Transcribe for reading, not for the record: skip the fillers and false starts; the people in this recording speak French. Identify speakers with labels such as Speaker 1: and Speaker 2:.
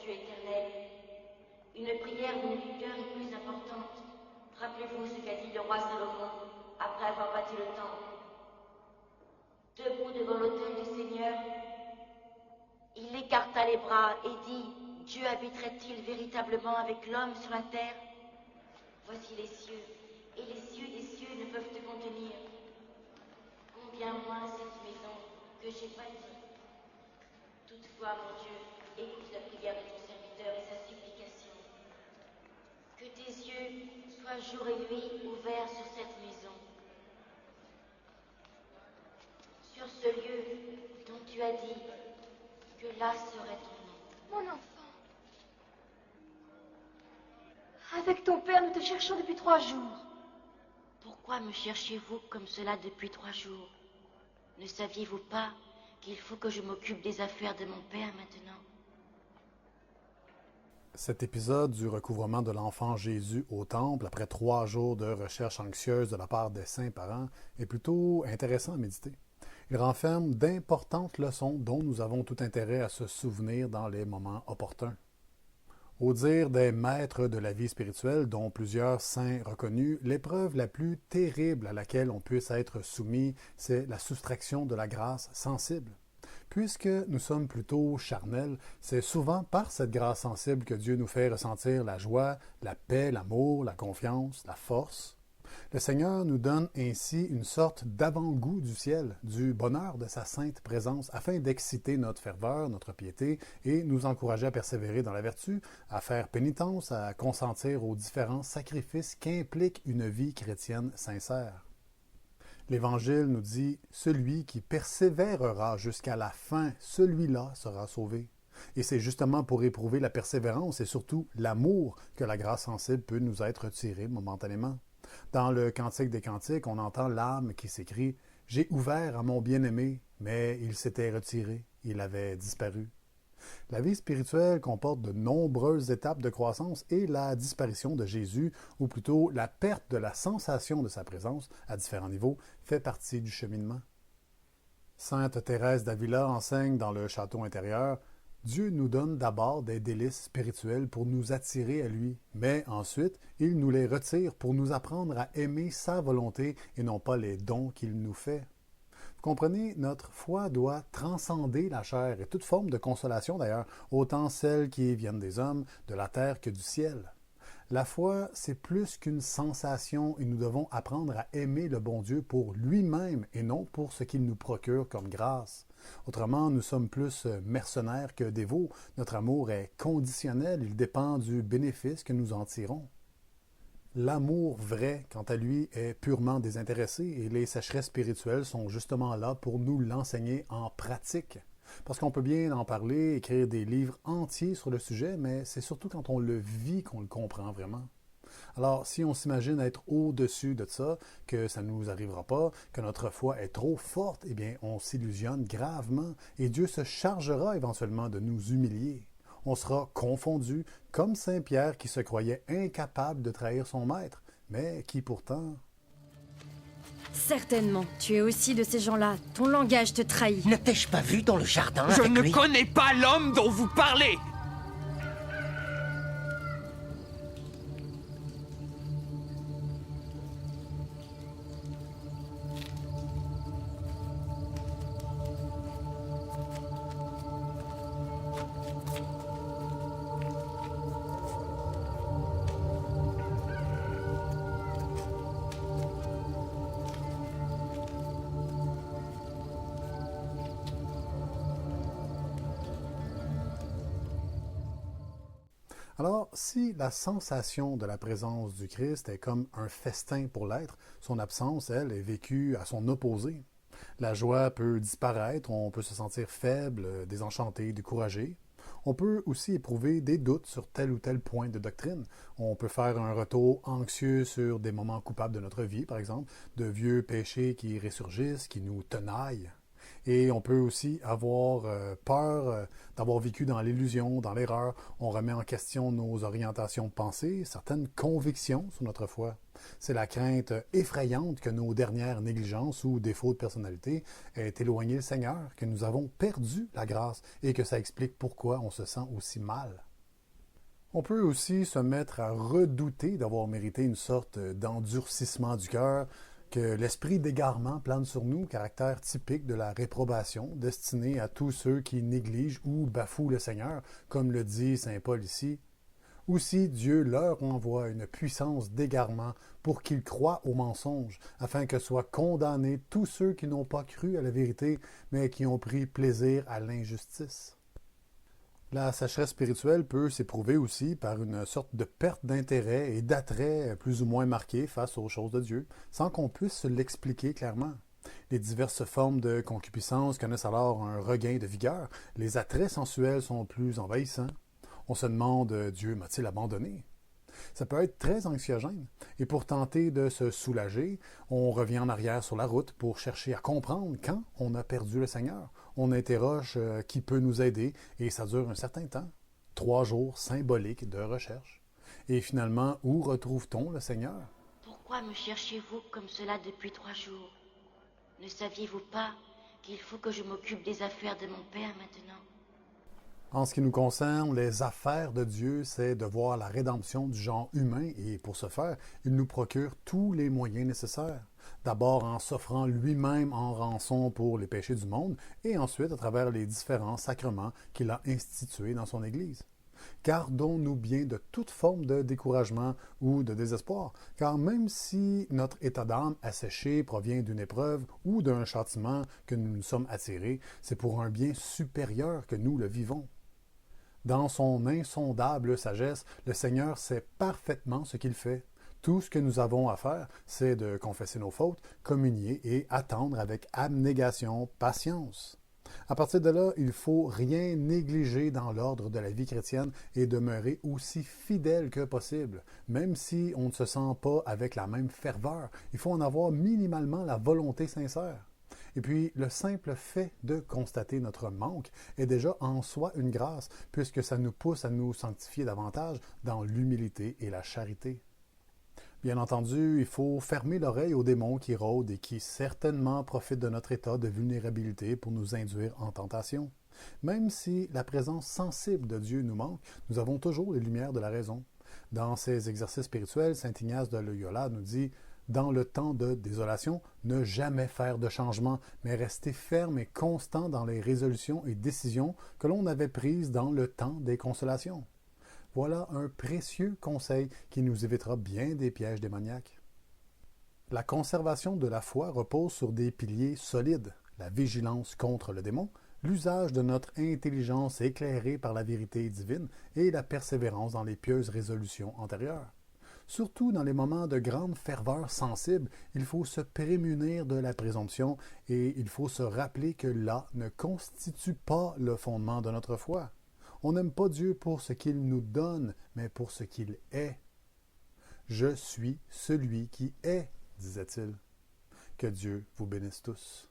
Speaker 1: Dieu éternel. Une prière venue du cœur est plus importante. Rappelez-vous ce qu'a dit le roi Salomon après avoir bâti le temple. Debout devant l'autel du Seigneur, il écarta les bras et dit: Dieu habiterait-il véritablement avec l'homme sur la terre? Voici les cieux, et les cieux des cieux ne peuvent te contenir. Combien moins cette maison que j'ai bâtie. Toutefois, mon Dieu, écoute la prière de ton serviteur et sa supplication. Que tes yeux soient jour et nuit ouverts sur cette maison, sur ce lieu dont tu as dit que là serait ton nom.
Speaker 2: Mon enfant. Avec ton père, nous te cherchons depuis 3 jours.
Speaker 1: Pourquoi me cherchez-vous comme cela depuis 3 jours? Ne saviez-vous pas qu'il faut que je m'occupe des affaires de mon père maintenant?
Speaker 3: Cet épisode du recouvrement de l'enfant Jésus au temple, après 3 jours de recherche anxieuse de la part des saints parents, est plutôt intéressant à méditer. Il renferme d'importantes leçons dont nous avons tout intérêt à se souvenir dans les moments opportuns. Au dire des maîtres de la vie spirituelle, dont plusieurs saints reconnus, l'épreuve la plus terrible à laquelle on puisse être soumis, c'est la soustraction de la grâce sensible. Puisque nous sommes plutôt charnels, c'est souvent par cette grâce sensible que Dieu nous fait ressentir la joie, la paix, l'amour, la confiance, la force. Le Seigneur nous donne ainsi une sorte d'avant-goût du ciel, du bonheur de sa sainte présence, afin d'exciter notre ferveur, notre piété, et nous encourager à persévérer dans la vertu, à faire pénitence, à consentir aux différents sacrifices qu'implique une vie chrétienne sincère. L'Évangile nous dit « Celui qui persévérera jusqu'à la fin, celui-là sera sauvé ». Et c'est justement pour éprouver la persévérance et surtout l'amour que la grâce sensible peut nous être retirée momentanément. Dans le Cantique des Cantiques, on entend l'âme qui s'écrie « J'ai ouvert à mon bien-aimé, mais il s'était retiré, il avait disparu ». La vie spirituelle comporte de nombreuses étapes de croissance et la disparition de Jésus, ou plutôt la perte de la sensation de sa présence à différents niveaux, fait partie du cheminement. Sainte Thérèse d'Avila enseigne dans le château intérieur « Dieu nous donne d'abord des délices spirituels pour nous attirer à lui, mais ensuite, il nous les retire pour nous apprendre à aimer sa volonté et non pas les dons qu'il nous fait. » Vous comprenez, notre foi doit transcender la chair et toute forme de consolation d'ailleurs, autant celles qui viennent des hommes, de la terre que du ciel. La foi, c'est plus qu'une sensation et nous devons apprendre à aimer le bon Dieu pour lui-même et non pour ce qu'il nous procure comme grâce. Autrement, nous sommes plus mercenaires que dévots. Notre amour est conditionnel, il dépend du bénéfice que nous en tirons. L'amour vrai, quant à lui, est purement désintéressé et les sécheresses spirituelles sont justement là pour nous l'enseigner en pratique. Parce qu'on peut bien en parler, écrire des livres entiers sur le sujet, mais c'est surtout quand on le vit qu'on le comprend vraiment. Alors, si on s'imagine être au-dessus de ça, que ça ne nous arrivera pas, que notre foi est trop forte, eh bien, on s'illusionne gravement et Dieu se chargera éventuellement de nous humilier. On sera confondu, comme Saint Pierre qui se croyait incapable de trahir son maître, mais qui pourtant...
Speaker 4: Certainement, tu es aussi de ces gens-là. Ton langage te trahit.
Speaker 5: Ne t'ai-je pas vu dans le jardin
Speaker 6: Je
Speaker 5: avec
Speaker 6: ne
Speaker 5: lui?
Speaker 6: connais pas l'homme dont vous parlez!
Speaker 3: Alors, si la sensation de la présence du Christ est comme un festin pour l'être, son absence, elle, est vécue à son opposé. La joie peut disparaître, on peut se sentir faible, désenchanté, découragé. On peut aussi éprouver des doutes sur tel ou tel point de doctrine. On peut faire un retour anxieux sur des moments coupables de notre vie, par exemple, de vieux péchés qui ressurgissent, qui nous tenaillent. Et on peut aussi avoir peur d'avoir vécu dans l'illusion, dans l'erreur. On remet en question nos orientations de pensée, certaines convictions sur notre foi. C'est la crainte effrayante que nos dernières négligences ou défauts de personnalité aient éloigné le Seigneur, que nous avons perdu la grâce et que ça explique pourquoi on se sent aussi mal. On peut aussi se mettre à redouter d'avoir mérité une sorte d'endurcissement du cœur, que l'esprit d'égarement plane sur nous, caractère typique de la réprobation, destiné à tous ceux qui négligent ou bafouent le Seigneur, comme le dit saint Paul ici. Aussi Dieu leur envoie une puissance d'égarement pour qu'ils croient au mensonge, afin que soient condamnés tous ceux qui n'ont pas cru à la vérité, mais qui ont pris plaisir à l'injustice. La sécheresse spirituelle peut s'éprouver aussi par une sorte de perte d'intérêt et d'attrait plus ou moins marqué face aux choses de Dieu, sans qu'on puisse l'expliquer clairement. Les diverses formes de concupiscence connaissent alors un regain de vigueur, les attraits sensuels sont plus envahissants. On se demande, Dieu m'a-t-il abandonné? Ça peut être très anxiogène. Et pour tenter de se soulager, on revient en arrière sur la route pour chercher à comprendre quand on a perdu le Seigneur. On interroge qui peut nous aider et ça dure un certain temps. 3 jours symboliques de recherche. Et finalement, où retrouve-t-on le Seigneur?
Speaker 1: Pourquoi me cherchez-vous comme cela depuis 3 jours? Ne saviez-vous pas qu'il faut que je m'occupe des affaires de mon père maintenant?
Speaker 3: En ce qui nous concerne, les affaires de Dieu, c'est de voir la rédemption du genre humain et pour ce faire, il nous procure tous les moyens nécessaires. D'abord en s'offrant lui-même en rançon pour les péchés du monde et ensuite à travers les différents sacrements qu'il a institués dans son Église. Gardons-nous bien de toute forme de découragement ou de désespoir, car même si notre état d'âme asséché provient d'une épreuve ou d'un châtiment que nous nous sommes attirés, c'est pour un bien supérieur que nous le vivons. Dans son insondable sagesse, le Seigneur sait parfaitement ce qu'il fait. Tout ce que nous avons à faire, c'est de confesser nos fautes, communier et attendre avec abnégation, patience. À partir de là, il ne faut rien négliger dans l'ordre de la vie chrétienne et demeurer aussi fidèle que possible. Même si on ne se sent pas avec la même ferveur, il faut en avoir minimalement la volonté sincère. Et puis, le simple fait de constater notre manque est déjà en soi une grâce, puisque ça nous pousse à nous sanctifier davantage dans l'humilité et la charité. Bien entendu, il faut fermer l'oreille aux démons qui rôdent et qui certainement profitent de notre état de vulnérabilité pour nous induire en tentation. Même si la présence sensible de Dieu nous manque, nous avons toujours les lumières de la raison. Dans ses exercices spirituels, saint Ignace de Loyola nous dit « Dans le temps de désolation, ne jamais faire de changement, mais rester ferme et constant dans les résolutions et décisions que l'on avait prises dans le temps des consolations. » Voilà un précieux conseil qui nous évitera bien des pièges démoniaques. La conservation de la foi repose sur des piliers solides, la vigilance contre le démon, l'usage de notre intelligence éclairée par la vérité divine et la persévérance dans les pieuses résolutions antérieures. Surtout dans les moments de grande ferveur sensible, il faut se prémunir de la présomption et il faut se rappeler que là ne constitue pas le fondement de notre foi. On n'aime pas Dieu pour ce qu'il nous donne, mais pour ce qu'il est. « Je suis celui qui est », disait-il. Que Dieu vous bénisse tous.